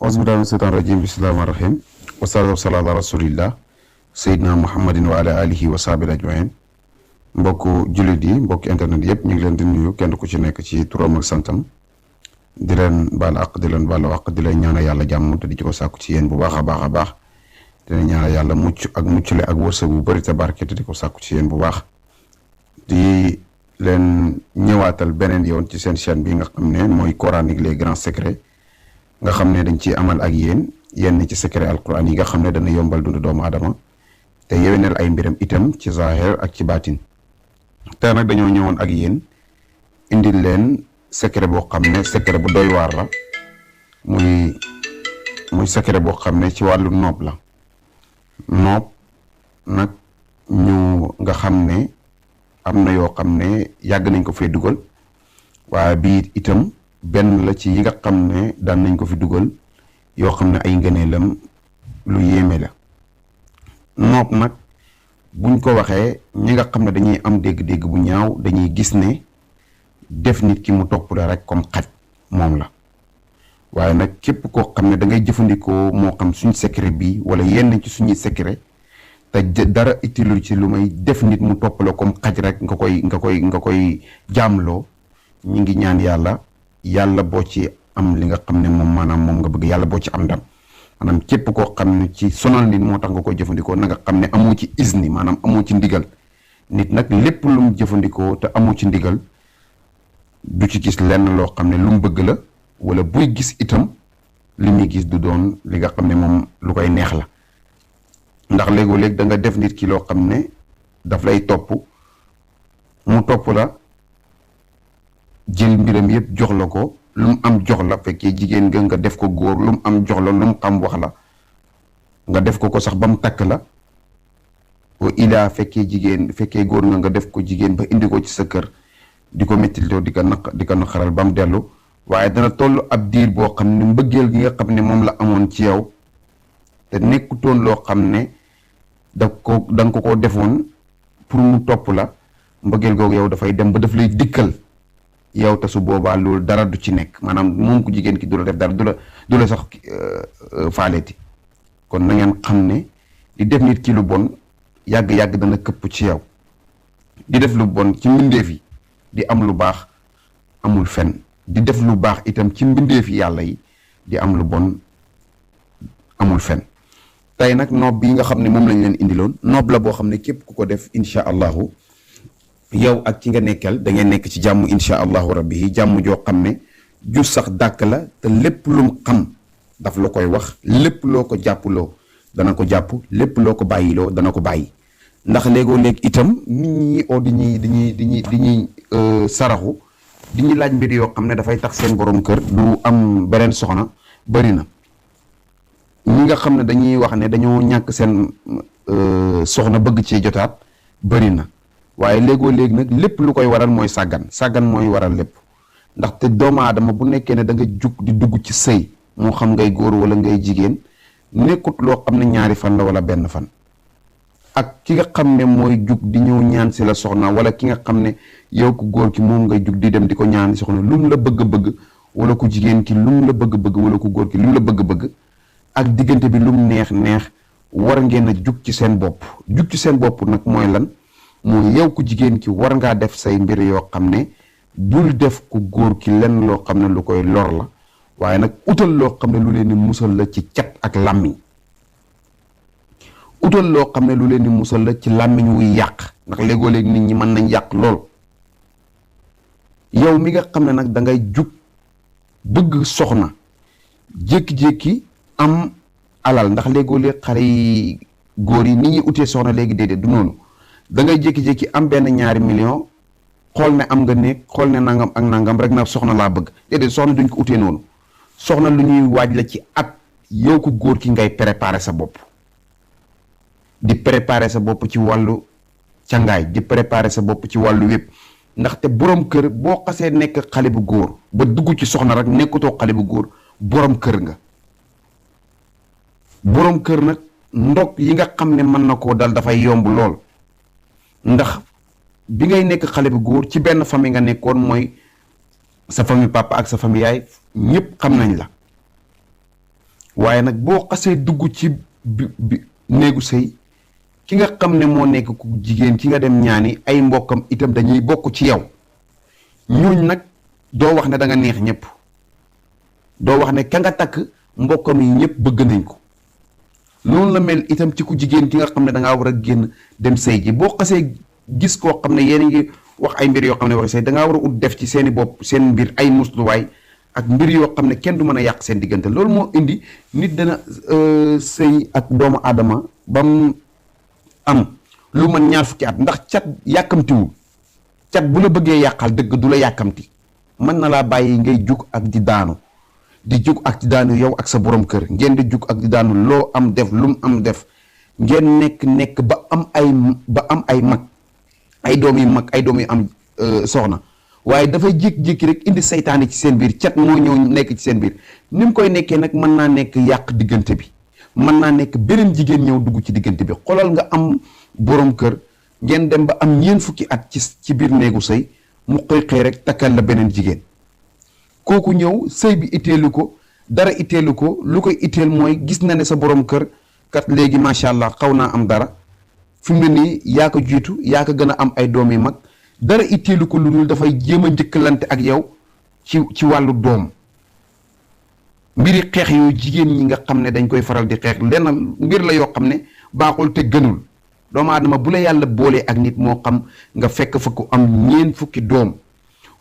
auzubillahi mina shaytaani rajiim bismillahi rahmaani rahiim wasalaatu wasalaamu ala rasulillah sayyidina muhammadin wa ala alihi wa sahbihi ajmain mbokk jullit yi mbokk internet yëpp ñu ngi leen di nuyu kenn ku ci nekk ci turam ak santam di leen baal àq di leen baal àq di leen ñaanal yàlla jàmm te di ci ko sàkku ci yéen bu baax a baax a baax di leen ñaanal yàlla mucc ak muccule ak wërsëg bu bëri te barke te di ko sàkku ci yéen bu baax di leen ñëwaatal beneen yoon ci seen chaîne bi nga xam ne mooy coranique les grands secrets nga xam ne dañ ci amal ak yéen yenn ci secret alquran yi nga xam ne dana yombal dund doomu aadama te yeweneel ay mbiram itam ci zahir ak ci baatin te nag dañoo ñëwoon ak yéen indil leen secret boo xam ne secret bu doy waar la muy secret boo xam ne ci wàllu noob la noob nag ñu nga xam ne am na yoo xam ne yàgg nañ ko fee dugal waaye bii itam benn la ci yi nga xam ne daan nañ ko fi dugal yoo xam ne ay ngëneelam lu yéeme la noob nag buñ ko waxee ñi nga xam ne dañuy am dégg-dégg bu ñaaw dañuy gis ne def nit ki mu topp la rek comme xaj moom la waaye nag képp koo xam ne da ngay jëfandikoo moo xam suñ secret bi wala yenn ci suñuy secret te dara ittilu ci lu may def nit mu topp la comme xaj rek nga koy jaamloo ñi ngi ñaan yàlla boo ci am li nga xam ne moom maanaam moom nga bëgg yàlla boo ci am ndam maanaam képp koo xam ne ci sonal nit moo tax nga koy jëfandikoo na nga xam ne amoo ci isni maanaam amoo ci ndigal nit nag lépp lu mu jëfandikoo te amoo ci ndigal du ci gis lenn loo xam ne lu mu bëgg la wala buy gis itam li muy gis du doon li nga xam ne moom lu koy neex la ndax léegoo-léeg da nga def nit ki loo xam ne daf lay topp mu topp la jël mbiram yëpp jox la ko lu mu am jox la fekkee jigéen nga def ko góor lu mu am jox la lu mu xam wax la nga def ko sax ba mu takk la wa ilaa fekkee góor nga def ko jigéen ba indi ko ci sa kër di ko méttiloo di ko naqaral ba mu dellu waaye dana toll ab diir boo xam ne mbëggeel gi nga xam ne moom la amoon ci yow te nekkutoon loo xam ne da nga ko defoon pour mu topp la mbëggeel googu yow dafay dem ba daf lay dikkal yow te su boobaa loolu dara du ci nekk maanaam moom ku jigéen ki du la def dara du la sax faaleeti kon na ngeen xam ne di def nit ki lu bon yàgg-yàgg dana këpp ci yow di def lu bon ci mbindeef yi di am lu baax amul fen di def lu baax itam ci mbindeef yi yàlla yi di am lu bon amul fen tey nag noob bi nga xam ne moom lañ leen indiloon noob la boo xam ne képp ku ko def incha allahu yow ak ki nga nekkal da ngeen nekk ci jàmm incha allahu rabbi yi jàmm joo xam ne ju sax dàkk la te lépp lum xam daf la koy wax lépp loo ko jàppuloo dana ko jàpp lépp loo ko bàyyiloo dana ko bàyyi ndax léegoo-léeg itam nit ñi oo di ñuy saraxu di ñuy laaj mbir yoo xam ne dafay tax seen borom kër du am beneen soxna bëri na ñi nga xam ne dañuy wax ne dañoo ñàkk seen soxna bëgg cee jotaat bëri na waaye léegoo-léeg nag lépp lu koy waral mooy sàggan mooy waral lépp ndaxte doomu aadama bu nekkee ne da nga jug di dugg ci sëy moo xam ngay góor wala ngay jigéen nekkut loo xam ne ñaari fan la wala benn fan ak ki nga xam ne mooy jug di ñëw ñaan si la soxna wala ki nga xam ne yow ku góor ki moom ngay jug di dem di ko ñaan soxna lu mu la bëgg-bëgg wala ku jigéen ki lu mu la bëgg-bëgg wala ku góor ki lu mu la bëgg-bëgg ak diggante bi lu mu neex war ngeen a jug ci seen bopp nag mooy lan mooy yow ku jigéen ki war ngaa def say mbir yoo xam ne bul def ku góor ki lenn loo xam ne lu koy lor la waaye nag utal loo xam ne lu leen di musal la ci cat ak làmmiñ utal loo xam ne lu leen di musal la ci làmmiñ wuy yàq ndax léegoo-léeg nit ñi mën nañ yàq lool yow mi nga xam ne nag da ngay jug bëgg soxna jékki-jékki am alal ndax léegoo-léeg xale yi góor yi nit ñi utee soxna léegi déedéet du noonu da ngay jékki-jékki am benn ñaari million xool ne am nga nekk xool ne nangam ak nangam rek na soxna laa bëgg déedéet soxna duñ ko utee noonu soxna lu ñuy waaj la ci at yow ko góor ki ngay préparer sa bopp di préparer sa bopp ci wàllu cangaay di préparer sa bopp ci wàllu wépp ndaxte borom kër boo xasee nekk xale bu góor ba dugg ci soxna rek nekkutoo xale bu góor borom kër nga borom kër nag ndog yi nga xam ne mën na koo dal dafay yomb lool ndax bi ngay nekk xale bu góor ci benn famille nga nekkoon mooy sa famille papa ak sa famille yaay ñëpp xam nañ la waaye nag boo xasee dugg ci bi néegu sëy ki nga xam ne moo nekk ku jigéen ki nga dem ñaani ay mbokkam itam dañuy bokk ci yow ñooñ nag doo wax ne da nga neex ñëpp doo wax ne ka nga takk mbokkam yi ñëpp bëgg nañ ko noonu la mel itam ci ku jigéen ki nga xam ne da ngaa war a génn dem sëy ji boo xasee gis koo xam ne yéen a ngi wax ay mbir yoo xam ne waxi sëy da ngaa war a ut def ci seeni bopp seen mbir ay musluwaay ak mbir yoo xam ne kenn du mën a yàq seen diggante loolu moo indi nit dana sëy ak doomu aadama ba mu am lu man ñaar fukki at ndax cat yàkkamtiwul cat bu la bëggee yàqal dëgg du la yàkkamti mën na laa bàyyi ngay jug ak di daanu di jug ak di daanu yow ak sa borom kër ngeen di jug ak di daanu loo am def lu mu am def ngeen nekk ba am ay mag ay doom yu mag ay doom yu am soxna waaye dafay jékki-jékki rek indi saytaane ci seen biir cat moo ñëw nekk ci seen biir ni mu koy nekkee nag mën naa nekk yàq diggante bi mën naa nekk beneen jigéen ñëw dugg ci diggante bi xoolal nga am borom kër ngeen dem ba am ñeent fukki at ci biir néegu sëy mu xëy rek takkal la beneen jigéen kooku ñëw sëy bi itteelu ko dara itteelu ko lu koy itteel mooy gis na ne sa borom kër kat léegi macha allah xaw naa am dara fi mu ne nii yaa ko jiitu yaa ko gën a am ay doom yu mag dara itteelu ko lu dul dafay jéem a njëkkalante ak yow ci wàllu doom mbiri xeex yooyu jigéen ñi nga xam ne dañ koy faral di xeex lenn mbir la yoo xam ne baaxul te gënul doomu aadama bu la yàlla boolee ak nit moo xam nga fekk fa ku am ñeent fukki doom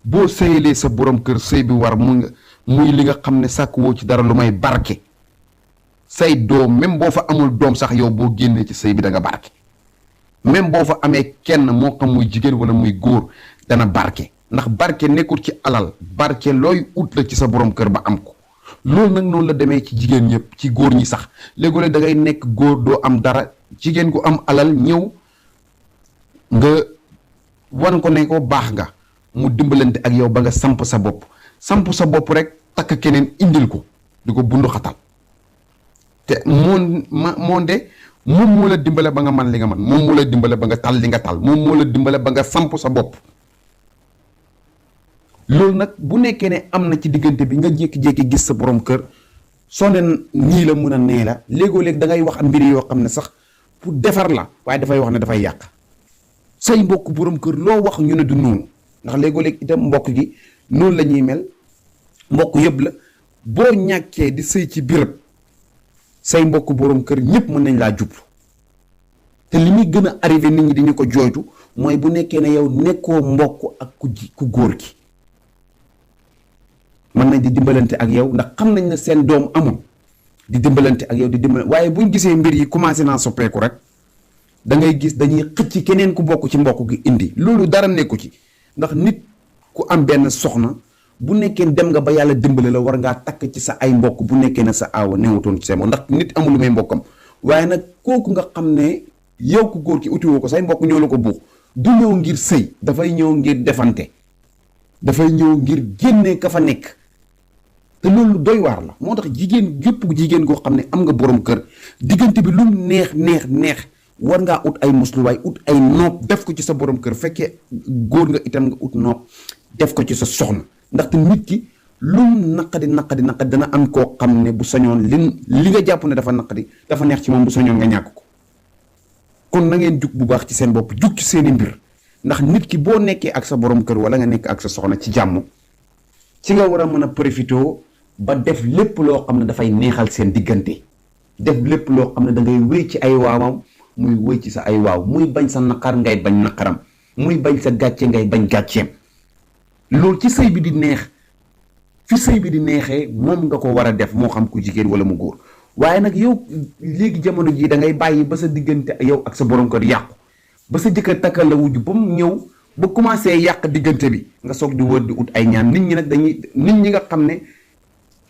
boo sëyalee sa borom kër sëy bi war muy li nga xam ne sàkk woo ci dara lu may barke say doom même boo fa amul doom sax yow boo génnee ci sëy bi da nga barke même boo fa amee kenn moo xam muy jigéen wala muy góor dana barke ndax barke nekkul ci alal barke looy ut la ci sa borom kër ba am ko loolu nag noonu la demee ci jigéen ñëpp ci góor ñi sax léegi da ngay nekk góor doo am dara jigéen gu am alal ñëw nga wan ko ne ko baax nga mu dimbalante ak yow ba nga samp sa bopp rek takk keneen indil ko di ko bundu xatal te moom moo la dimbale ba nga man li nga man moom moo la dimbale ba nga tal li nga tal moom moo la dimbale ba nga samp sa bopp loolu nag bu nekkee ne am na ci diggante bi nga jékki-jékki gis sa borom kër soo ne nii la mun a nee la léegoo-léeg da ngay wax mbir yoo xam ne sax pour defar la waaye dafay wax ne dafay yàq say mbokk borom kër loo wax ñu ne du noonu ndax léegoo-léeg itam mbokk gi noonu la ñuy mel mbokk yëpp la boo ñàkkee di sëy ci birëb say mbokk borom kër ñëpp mën nañ laa jublu te li muy gën a arrivé nit ñi dañu ko jooytu mooy bu nekkee ne yow nekkoo mbokk ak ku góor gi mën nañ di dimbalante ak yow ndax xam nañ ne seen doom amul di dimbalante ak yow di dimbalante waaye buñ gisee mbir yi commencé naa soppeeku rek da ngay gis dañuy xëcc keneen ku bokk ci mbokk gi indi loolu dara nekku ci ndax nit ku am benn soxna bu nekkee dem nga ba yàlla dimbale la war ngaa takk ci sa ay mbokk bu nekkee ne sa aawa newutoon ci seen mbokk ndax nit amul lu may mbokkam waaye nag kooku nga xam ne yow ku góor ki utiwoo ko say mbokk ñoo la ko buux du ñëw ngir sëy dafay ñëw ngir defante dafay ñëw ngir génne ka fa nekk te loolu doy waar la moo tax jigéen yëpp jigéen koo xam ne am nga borom kër diggante bi lu neex war ngaa ut ay musluwaay ut ay noob def ko ci sa borom kër fekkee góor nga itam nga ut noob def ko ci sa soxna ndaxte nit ki lu naqadi dana am koo xam ne bu sañoon li nga jàpp ne dafa naqadi dafa neex ci moom bu sañoon nga ñàkk ko kon na ngeen jug bu baax ci seen bopp jug ci seeni mbir ndax nit ki boo nekkee ak sa borom kër wala nga nekk ak sa soxna ci jàmm ci nga war a mën a profité ba def lépp loo xam ne dafay neexal seen diggante def lépp loo xam ne da ngay wéy ci ay waawam muy wéy ci sa ay waaw muy bañ sa naqar ngay bañ naqaram muy bañ sa gàcce ngay bañ gàcceem loolu ci sëy bi di neex fi sëy bi di neexee moom nga ko war a def moo xam ku jigéen wala mu góor waaye nag yow léegi jamono jii da ngay bàyyi ba sa diggante yow ak sa borom kër yàqu ba sa jëkkër takkal la wujj ba mu ñëw ba commencé yàq diggante bi nga soog di wër di ut ay ñaan nit ñi nag nit ñi nga xam ne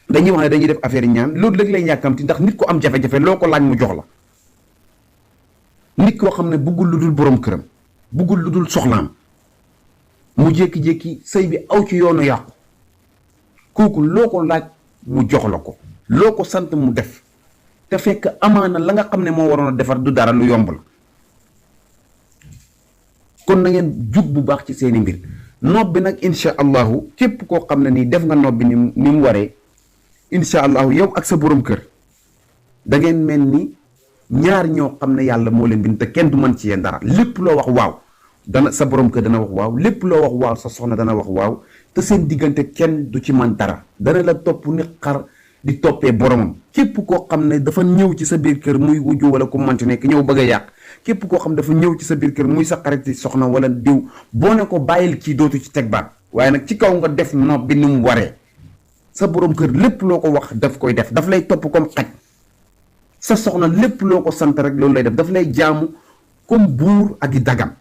dañuy wax ne dañuy def affaire ñaan loolu léegi lay yàkkamti ndax nit ko am jafe-jafe loo ko laaj mu jox la nit koo xam ne buggul lu dul borom këram buggul lu dul soxnaam mu jékki-jékki sëy bi aw ci yoonu yàqu kooku loo ko laaj mu jox la ko loo ko sant mu def te fekk amaana la nga xam ne moo waroon a defar du dara lu yomb la kon na ngeen jug bu baax ci seeni mbir nob bi nag incha allahu képp koo xam ne nii def nga nob bi ni mu waree incha allahu yow ak sa borom kër da ngeen mel ni ñaar ñoo xam ne yàlla moo leen bind te kenn du mën ci yéen dara. lépp loo wax waaw dana sa borom kër dana wax waaw, lépp loo wax waaw sa soxna dana wax waaw, te seen diggante kenn du ci man dara. dana la topp ni xar di toppee boromam. képp koo xam ne dafa ñëw ci sa biir kër muy wujju wala ku manti nekk ñëw bëgg a yàq, képp koo xam dafa ñëw ci sa biir kër muy sa xarit soxna wala diw, boo ne ko bàyyil kii dootu ci teg baat. waaye nag ci kaw nga def nopp bi ni mu waree, sa borom kër lépp loo ko wax daf koy def, daf lay topp comme xaj. sa soxna lépp loo ko sant rek loolu lay def, daf lay jaamu comme buur ak i dagam.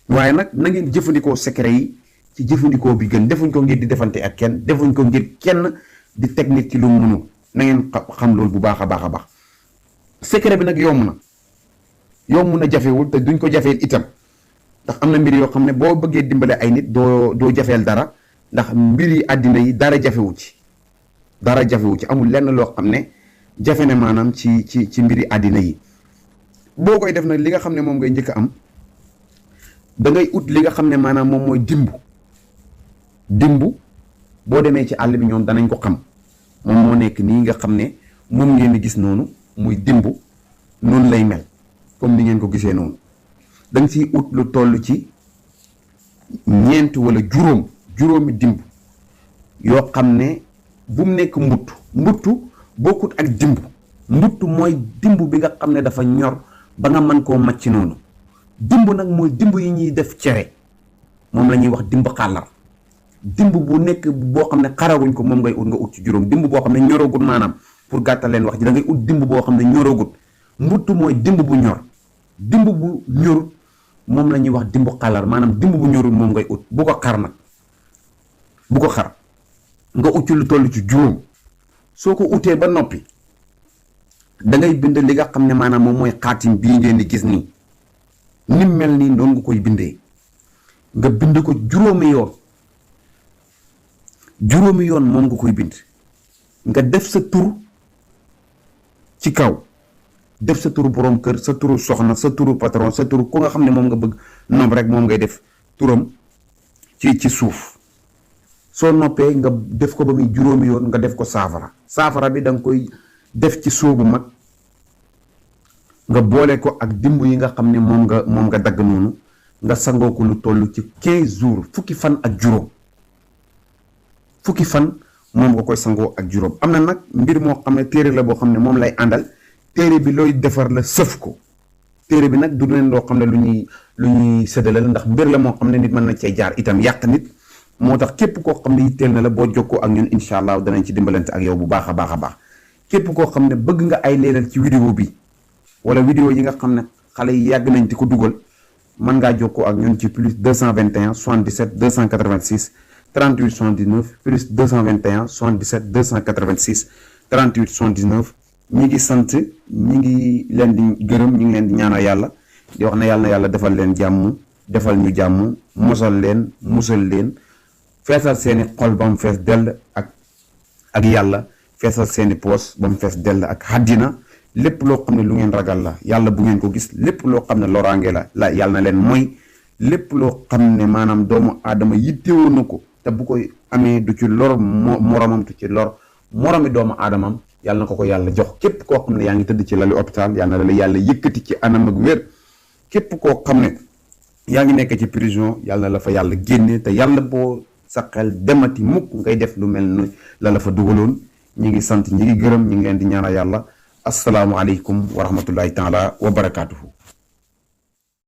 waaye nag na ngeen jëfandikoo secret yi ci jëfandikoo bi gën. defuñ ko ngir di defante ak kenn, defuñ ko ngir kenn di teg nit ci lu mu mënul. na ngeen xam loolu bu baax a baax a baax. secret bi nag yomb na jafewul te duñ ko jafeel itam, ndax am na mbir yoo xam ne boo bëggee dimbale ay nit doo jafeel dara, ndax mbir yi àddina yi dara jafewu ci. amul lenn loo xam ne jafe ne maanaam ci mbiri àddina yi. boo koy def nag li nga xam ne moom ngay njëkk a am, da ngay ut li nga xam ne maanaam moom mooy dimbu boo demee ci àll bi ñoom danañ ko xam. moom moo nekk nii nga xam ne moom ngeen di gis noonu muy dimbu, noonu lay mel comme ni ngeen ko gisee noonu. da nga siy ut lu toll ci 4 wala juróomi dimb yoo xam ne bu mu nekk mbuttu bokkut ak dimb. mbuttu mooy dimb bi nga xam ne dafa ñor ba nga mën koo macc noonu. dimb nag mooy dimb yi ñuy def cere, moom la ñuy wax dimb xàllar. dimb bu nekk boo xam ne xaraguñ ko moom ngay ut nga ut ci juróom. dimb boo xam ne ñorogut, maanaam pour gàttal leen wax ji da ngay ut dimb boo xam ne ñorogut. mbuttu mooy dimb bu ñor. dimb bu ñorut moom la ñuy wax dimb xàllar, maanaam dimb bu ñorut moom ngay ut. bu ko xar nga ut ci lu toll ci juróom. soo ko utee ba noppi da ngay bind li nga xam ne maanaam moom mooy xaatim bii ngeen di gis nii, ni mel nii noonu nga koy bindee. nga bind ko juróomi yoon moom nga koy bind. nga def sa tur ci kaw, def sa turu borom kër, sa turu soxna, sa turu patron, sa turu ku nga xam ne moom nga bëgg noom rek moom ngay def turam ci suuf. soo noppee nga def ko ba muy juróomi yoon nga def ko saafara bi da nga koy def ci soo bu mag, nga boole ko ak dimb yi nga xam ne moom nga dagg noonu, nga sangoo ko lu toll ci 15 jours, fukki fan moom nga koy sangoo ak juróom. am na nag mbir moo xam ne téere la boo xam ne moom lay àndal. téere bi looy defar la sëf ko. téere bi nag du leen loo xam ne lu ñuy séddale la, ndax mbir la moo xam ne nit mën na cee jaar itam yàq nit. moo tax képp koo xam ne yitteel na la boo jokkoo ak ñun incha allah danañ ci dimbalante ak yow bu baax a baax. képp koo xam ne bëgg nga ay leeral ci vidéo bi wala vidéo yi nga xam ne xale yi yàgg nañ di ko dugal, mën ngaa jokkoo ak ñun ci plus 221 77 286 38 79 plus 221 77 286 38 79. ñi ngi sant, ñi ngi leen di gërëm, ñi ngi leen di ñaanal yàlla di wax ne yàlla defal leen jàmm, defal ñu jàmm, mosal leen, musal leen, feesal seeni xol ba mu fees dell ak yàlla, feesal seeni poos ba mu fees dell ak àddina. lépp loo xam ne lu ngeen ragal la yàlla bu ngeen ko gis, lépp loo xam ne loraange la yàlla na leen mooy, lépp loo xam ne maanaam doomu aadama yittewoo na ko te bu koy amee du ci lor moromam, du ci lor moromi doomu aadamam, yàlla na ko yàlla jox. képp koo xam ne yaa ngi tëdd ci lali hôpital yàlla na la yàlla yëkkati ci anam ak wér. képp koo xam ne yaa ngi nekk ci prison yàlla na la fa yàlla génne, te yàlla boo sa xel demati mukk ngay def lu mel ni la fa dugaloon. ñi ngi sant, ñi ngi gërëm, ñi ngi leen di ñaanal yàlla. asalaamualeykum wa rahmatullahi taala wa barakaatuhu.